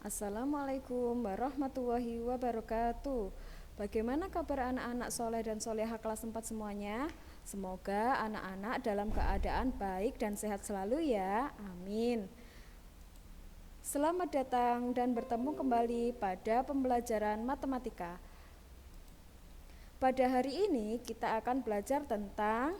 Assalamualaikum warahmatullahi wabarakatuh. Bagaimana kabar anak-anak soleh dan soleha kelas 4 semuanya? Semoga anak-anak dalam keadaan baik dan sehat selalu ya, amin. Selamat datang dan bertemu kembali pada pembelajaran matematika. Pada hari ini kita akan belajar tentang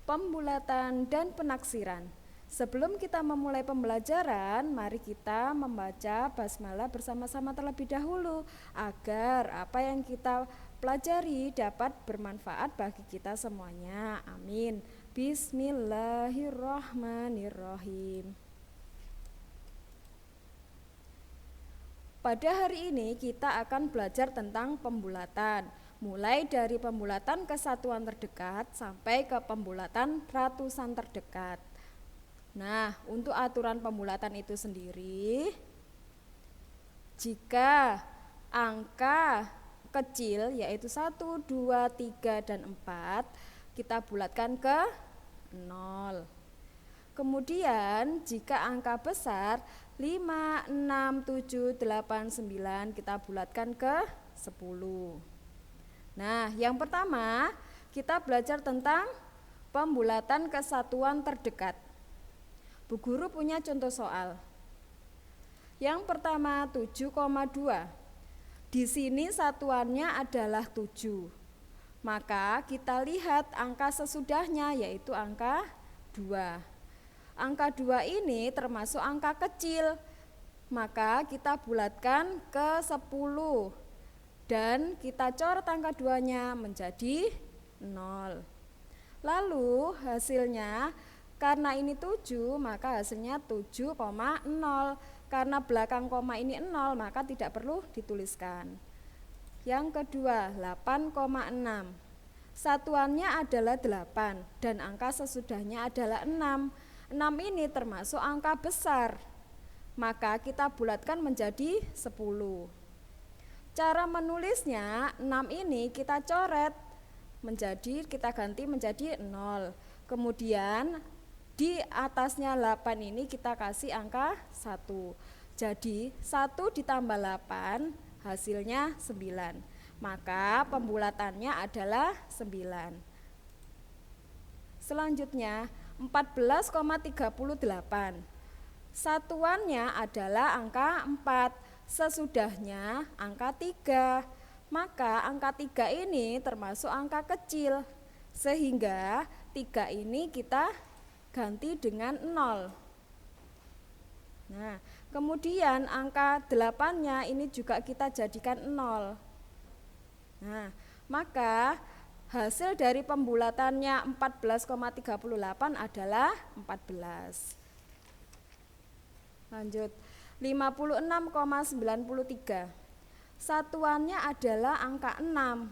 pembulatan dan penaksiran. Sebelum kita memulai pembelajaran, mari kita membaca basmalah bersama-sama terlebih dahulu agar apa yang kita pelajari dapat bermanfaat bagi kita semuanya. Amin. Bismillahirrahmanirrahim. Pada hari ini kita akan belajar tentang pembulatan, mulai dari pembulatan kesatuan terdekat sampai ke pembulatan ratusan terdekat. Nah, untuk aturan pembulatan itu sendiri, jika angka kecil yaitu 1, 2, 3, dan 4 kita bulatkan ke 0. Kemudian jika angka besar 5, 6, 7, 8, 9 kita bulatkan ke 10. Nah, yang pertama kita belajar tentang pembulatan kesatuan terdekat. Bu Guru punya contoh soal. Yang pertama 7,2. Di sini satuannya adalah 7. Maka kita lihat angka sesudahnya yaitu angka 2. Angka 2 ini termasuk angka kecil. Maka kita bulatkan ke 10. Dan kita coret angka 2-nya menjadi 0. Lalu hasilnya karena ini 7, maka hasilnya 7,0. Karena belakang koma ini 0, maka tidak perlu dituliskan. Yang kedua, 8,6. Satuannya adalah 8 dan angka sesudahnya adalah 6. 6 ini termasuk angka besar. Maka kita bulatkan menjadi 10. Cara menulisnya, 6 ini kita coret kita ganti menjadi 0. Kemudian di atasnya 8 ini kita kasih angka 1. Jadi 1 ditambah 8 hasilnya 9. Maka pembulatannya adalah 9. Selanjutnya 14,38. Satuannya adalah angka 4. Sesudahnya angka 3. Maka angka 3 ini termasuk angka kecil. Sehingga 3 ini kita ganti dengan 0. Nah, kemudian angka 8-nya ini juga kita jadikan 0. Nah, maka hasil dari pembulatannya 14,38 adalah 14. Lanjut, 56,93. Satuannya adalah angka 6.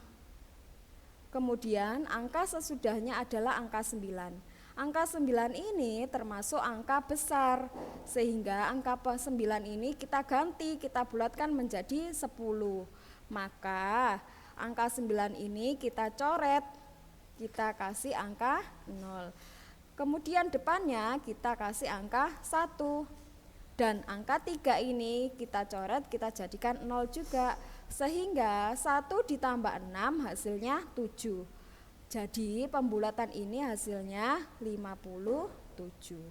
Kemudian angka sesudahnya adalah angka 9. Angka 9 ini termasuk angka besar, sehingga angka 9 ini kita ganti, kita bulatkan menjadi 10. Maka angka 9 ini kita coret, kita kasih angka 0. Kemudian depannya kita kasih angka 1. Dan angka 3 ini kita coret, kita jadikan 0 juga. Sehingga 1 ditambah 6 hasilnya 7. Jadi pembulatan ini hasilnya 57.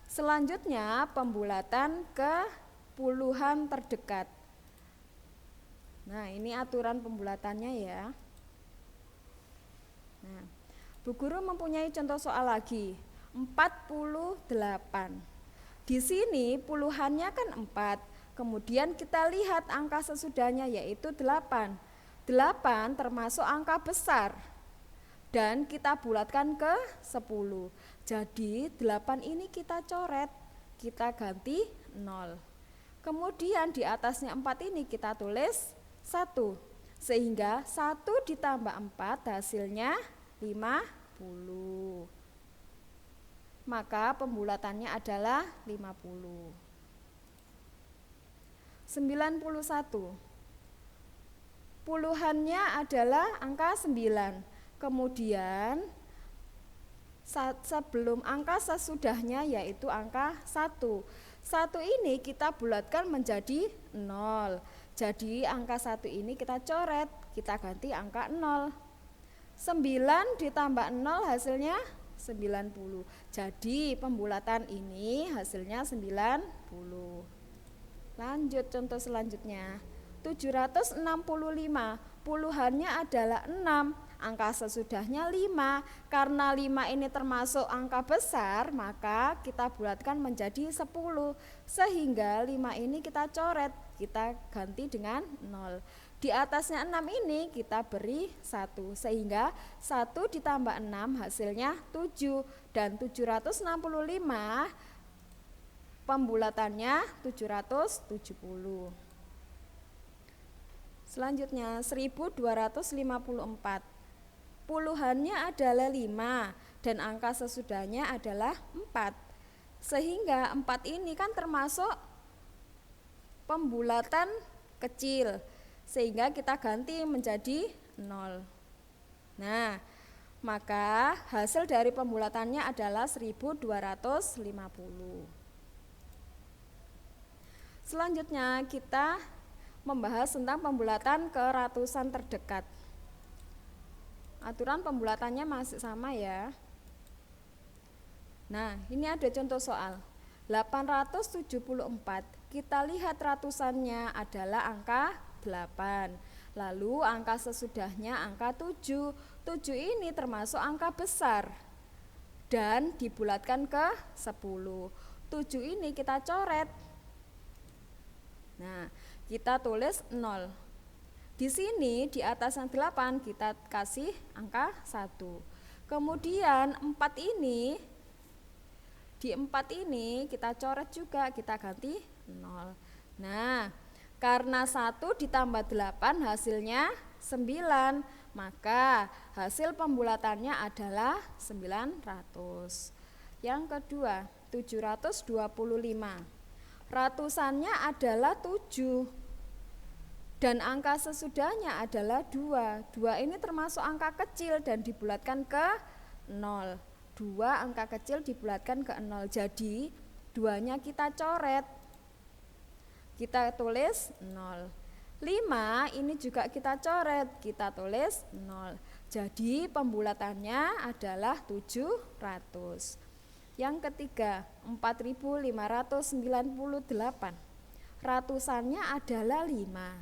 Selanjutnya pembulatan ke puluhan terdekat. Nah, ini aturan pembulatannya ya. Nah, Bu Guru mempunyai contoh soal lagi. 48. Di sini puluhannya kan 4. Kemudian kita lihat angka sesudahnya yaitu 8. 8 termasuk angka besar. Dan kita bulatkan ke 10. Jadi 8 ini kita coret, kita ganti 0. Kemudian di atasnya 4 ini kita tulis 1. Sehingga 1 ditambah 4 hasilnya 50. Maka pembulatannya adalah 50. 91. Puluhannya adalah angka 9. Kemudian sebelum angka sesudahnya yaitu angka 1. 1 ini kita bulatkan menjadi 0. Jadi angka 1 ini kita coret, kita ganti angka 0. 9 ditambah 0 hasilnya 90. Jadi pembulatan ini hasilnya 90. Lanjut contoh selanjutnya. 765, puluhannya adalah 6, angka sesudahnya 5. Karena 5 ini termasuk angka besar, maka kita bulatkan menjadi 10. Sehingga 5 ini kita coret, kita ganti dengan 0. Di atasnya 6 ini kita beri 1, sehingga 1 ditambah 6 hasilnya 7. Dan 765 pembulatannya 770. Selanjutnya 1254, puluhannya adalah 5 dan angka sesudahnya adalah 4. Sehingga 4 ini kan termasuk pembulatan kecil, sehingga kita ganti menjadi 0. Nah, maka hasil dari pembulatannya adalah 1250. Selanjutnya kita membahas tentang pembulatan ke ratusan terdekat. Aturan pembulatannya masih sama ya. Nah, ini ada contoh soal. 874, kita lihat ratusannya adalah angka 8. Lalu angka sesudahnya angka 7. 7 ini termasuk angka besar dan dibulatkan ke 10. 7 ini kita coret. Nah, kita tulis 0. Di sini di atas yang 8 kita kasih angka 1. Kemudian 4 ini, di 4 ini kita coret juga, kita ganti 0. Nah, karena 1 ditambah 8 hasilnya 9, maka hasil pembulatannya adalah 900. Yang kedua, 725. Ratusannya adalah 7 dan angka sesudahnya adalah 2. 2 ini termasuk angka kecil dan dibulatkan ke 0. 2 angka kecil dibulatkan ke 0. Jadi 2-nya kita coret, kita tulis 0. 5 ini juga kita coret, kita tulis 0. Jadi pembulatannya adalah 700. Yang ketiga, 4598. Ratusannya adalah 5.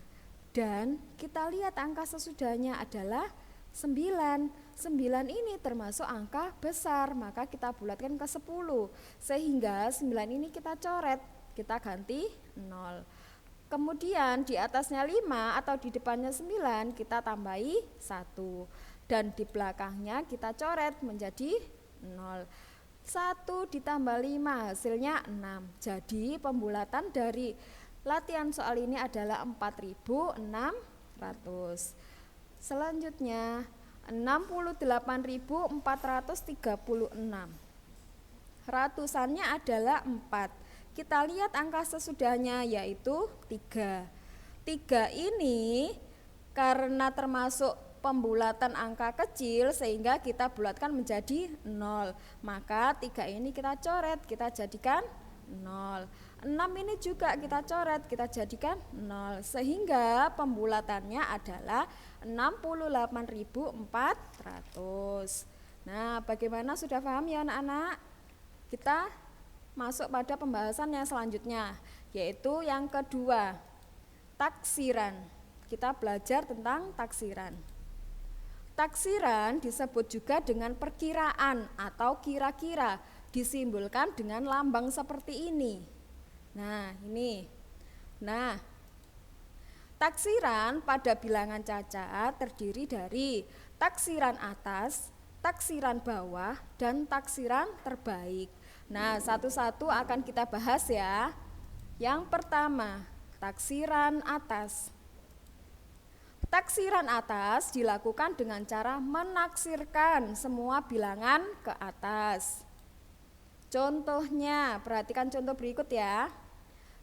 Dan kita lihat angka sesudahnya adalah 9. 9 ini termasuk angka besar, maka kita bulatkan ke 10. Sehingga 9 ini kita coret, kita ganti 0. Kemudian di atasnya 5 atau di depannya 9 kita tambahi 1. Dan di belakangnya kita coret menjadi 0. 1 ditambah 5 hasilnya 6. Jadi pembulatan dari latihan soal ini adalah 4600. Selanjutnya 68.436. Ratusannya adalah 4. Kita lihat angka sesudahnya yaitu 3. 3 ini karena termasuk pembulatan angka kecil sehingga kita bulatkan menjadi 0. Maka 3 ini kita coret, kita jadikan 0. 6 ini juga kita coret, kita jadikan 0. Sehingga pembulatannya adalah 68.400. Nah, bagaimana, sudah paham ya anak-anak? Kita masuk pada pembahasan yang selanjutnya, yaitu yang kedua, taksiran. Kita belajar tentang taksiran. Taksiran disebut juga dengan perkiraan atau kira-kira, disimbolkan dengan lambang seperti ini. Nah, ini. Nah, taksiran pada bilangan cacat terdiri dari taksiran atas, taksiran bawah, dan taksiran terbaik. Nah, satu-satu akan kita bahas ya. Yang pertama, taksiran atas. Taksiran atas dilakukan dengan cara menaksirkan semua bilangan ke atas. Contohnya, perhatikan contoh berikut ya.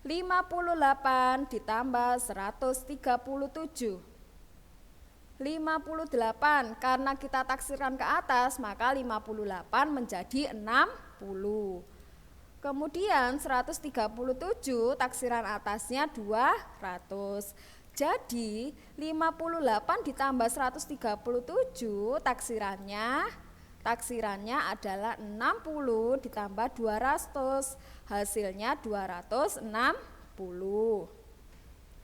58 ditambah 137. 58, karena kita taksirkan ke atas, maka 58 menjadi 60. Kemudian 137 taksiran atasnya 200. Jadi 58 ditambah 137 taksirannya adalah 60 ditambah 200. Hasilnya 260.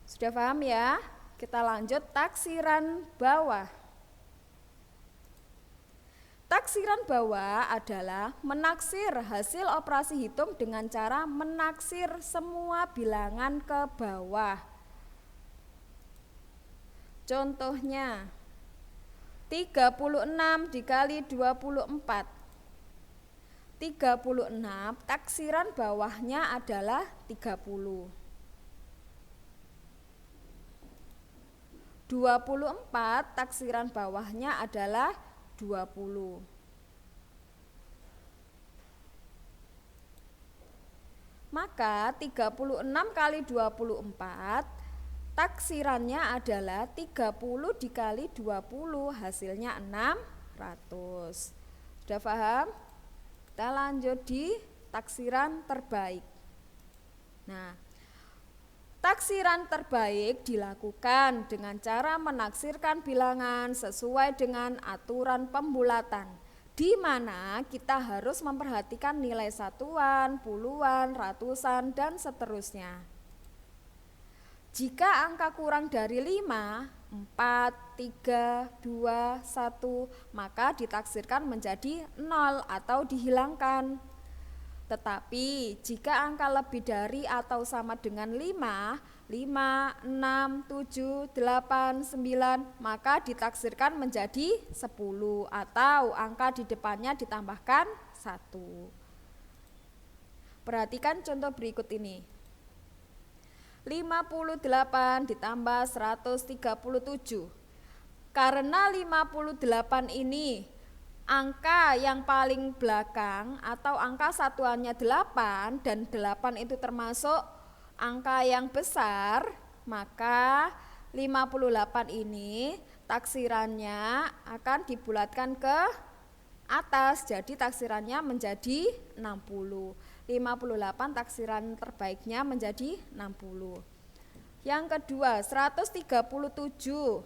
Sudah paham ya? Kita lanjut taksiran bawah. Taksiran bawah adalah menaksir hasil operasi hitung dengan cara menaksir semua bilangan ke bawah. Contohnya 36 dikali 24. 36 taksiran bawahnya adalah 30. 24 taksiran bawahnya adalah 20. Maka 36 kali 24 taksirannya adalah 30 dikali 20, hasilnya 600. Sudah paham? Kita lanjut di taksiran terbaik. Nah, taksiran terbaik dilakukan dengan cara menaksirkan bilangan sesuai dengan aturan pembulatan, di mana kita harus memperhatikan nilai satuan, puluhan, ratusan, dan seterusnya. Jika angka kurang dari 5, 4, 3, 2, 1, maka ditaksirkan menjadi 0 atau dihilangkan. Tetapi jika angka lebih dari atau sama dengan 5, 6, 7, 8, 9, maka ditaksirkan menjadi 10 atau angka di depannya ditambahkan 1. Perhatikan contoh berikut ini. 58 ditambah 137. Karena 58 ini angka yang paling belakang atau angka satuannya 8 dan 8 itu termasuk angka yang besar, maka 58 ini taksirannya akan dibulatkan ke atas, jadi taksirannya menjadi 60. 58 taksiran terbaiknya menjadi 60. Yang kedua 137.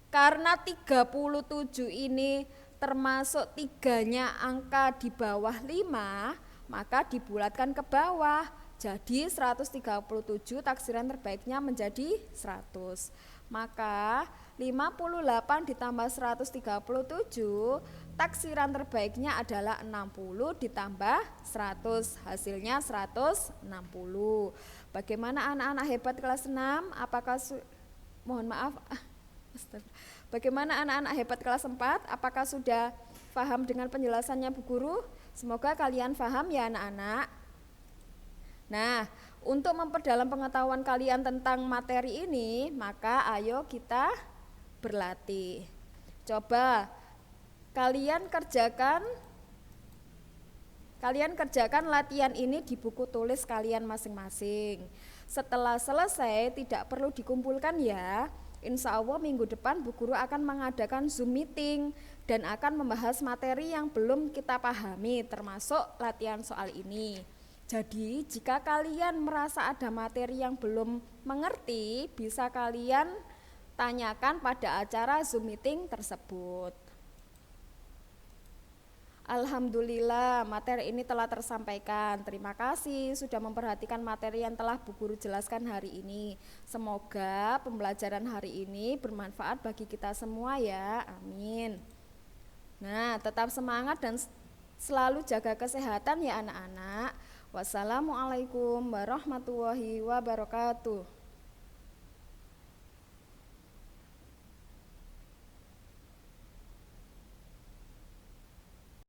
Karena 37 ini termasuk tiganya angka di bawah 5, maka dibulatkan ke bawah. Jadi 137 taksiran terbaiknya menjadi 100. Maka 58 ditambah 137 taksiran terbaiknya adalah 60 ditambah 100, hasilnya 160. Bagaimana anak-anak hebat kelas 6? Bagaimana anak-anak hebat kelas 4? Apakah sudah paham dengan penjelasannya Bu Guru? Semoga kalian paham ya anak-anak. Nah, untuk memperdalam pengetahuan kalian tentang materi ini, maka ayo kita berlatih. Coba kalian kerjakan latihan ini di buku tulis kalian masing-masing. Setelah selesai tidak perlu dikumpulkan ya. Insya Allah minggu depan Bu Guru akan mengadakan Zoom meeting dan akan membahas materi yang belum kita pahami, termasuk latihan soal ini. Jadi jika kalian merasa ada materi yang belum mengerti, bisa kalian tanyakan pada acara Zoom meeting tersebut. Alhamdulillah materi ini telah tersampaikan. Terima kasih sudah memperhatikan materi yang telah Bu Guru jelaskan hari ini. Semoga pembelajaran hari ini bermanfaat bagi kita semua ya, amin. Nah, tetap semangat dan selalu jaga kesehatan ya anak-anak. Wassalamualaikum warahmatullahi wabarakatuh.